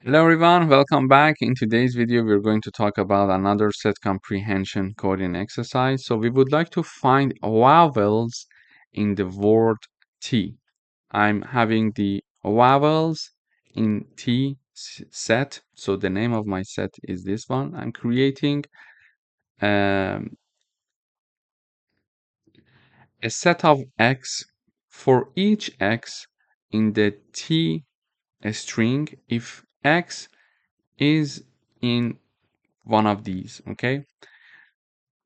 Hello everyone, welcome back. In today's video, we're going to talk about another set comprehension coding exercise. So we would like to find vowels in the word T. I'm having the vowels in T set. So the name of my set is this one. I'm creating um, a set of X for each X in the T string if X is in one of these, okay?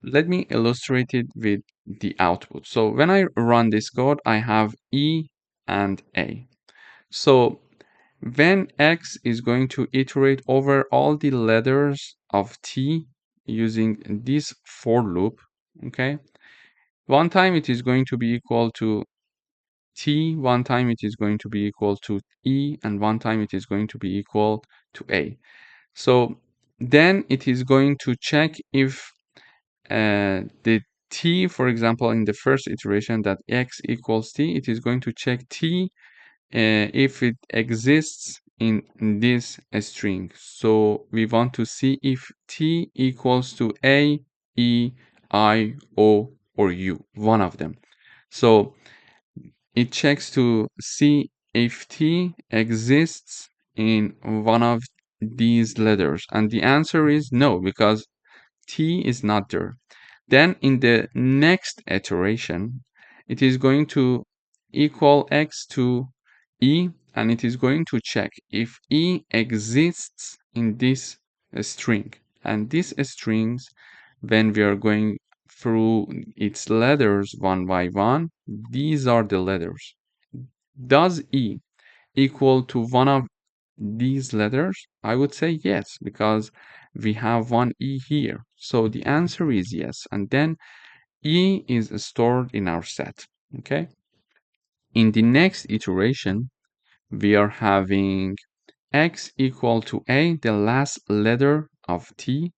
Let me illustrate it with the output. So when I run this code, I have E and A. So when X is going to iterate over all the letters of T using this for loop, okay? One time it is going to be equal to T, one time it is going to be equal to E, and one time it is going to be equal to A. So then it is going to check if the t, for example, in the first iteration that x equals t, it is going to check t if it exists in this string. So we want to see if t equals to a, e, I, o, or u, one of them. So it checks to see if t exists in one of these letters. And the answer is no, because t is not there. Then in the next iteration, it is going to equal x to e, and it is going to check if e exists in this string. And these strings, when we are going through its letters one by one, these are the letters. Does e equal to one of these letters? I would say yes, because we have one E here. So the answer is yes. And then E is stored in our set. Okay. In the next iteration, we are having X equal to A, the last letter of T.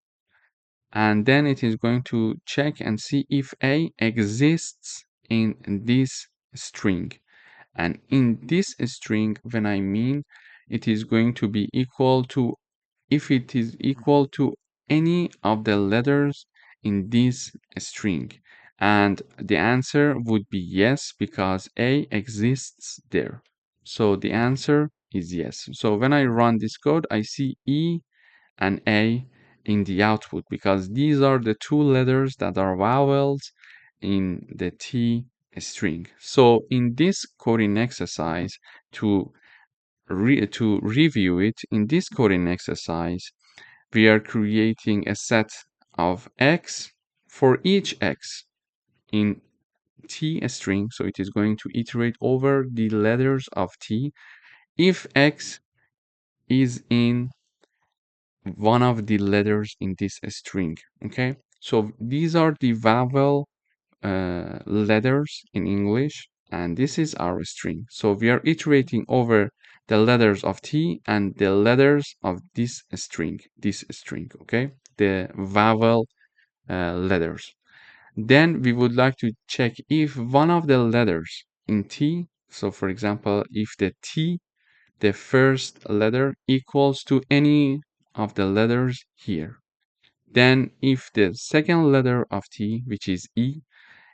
And then it is going to check and see if A exists in this string. And in this string, when I mean it is going to be equal to, if it is equal to any of the letters in this string. And the answer would be yes, because A exists there. So the answer is yes. So when I run this code, I see E and A in the output, because these are the two letters that are vowels in the T string. So in this coding exercise, to review it, in this coding exercise, we are creating a set of X for each X in T string. So it is going to iterate over the letters of T if X is in one of the letters in this string. Okay, so these are the vowel letters in English, and this is our string. So we are iterating over the letters of T and the letters of this string, okay, the vowel letters. Then we would like to check if one of the letters in T, so for example, if the T, the first letter, equals to any of the letters here. Then if the second letter of T, which is E,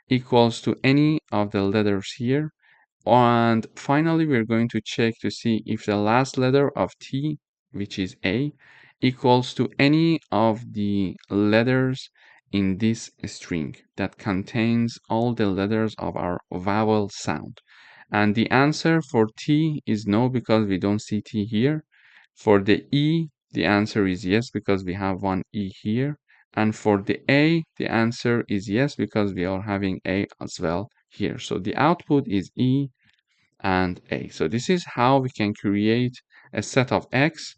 equals to any of the letters here. And finally, we're going to check to see if the last letter of T, which is A, equals to any of the letters in this string that contains all the letters of our vowel sound. And the answer for T is no, because we don't see T here. For the E, the answer is yes, because we have one E here. And for the A, the answer is yes, because we are having A as well here. So the output is E and A. So this is how we can create a set of X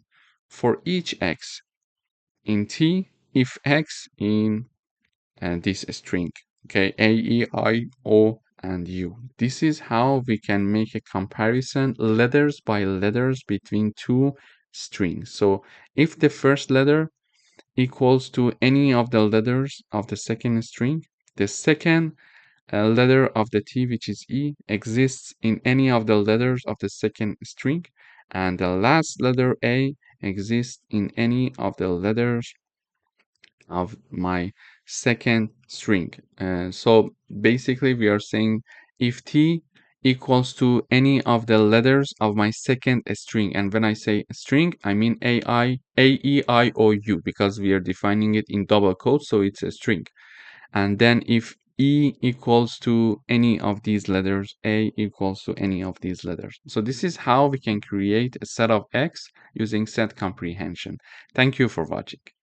for each X in T if X in this string. Okay, A, E, I, O, and U. This is how we can make a comparison letters by letters between two strings. So if the first letter equals to any of the letters of the second string, the second letter of the T, which is E, exists in any of the letters of the second string, and the last letter A exists in any of the letters of my second string. So basically we are saying if t equals to any of the letters of my second string, and when I say string I mean A E I O U, because we are defining it in double quotes, so it's a string. And then if E equals to any of these letters, A equals to any of these letters. So this is how we can create a set of X using set comprehension. Thank you for watching.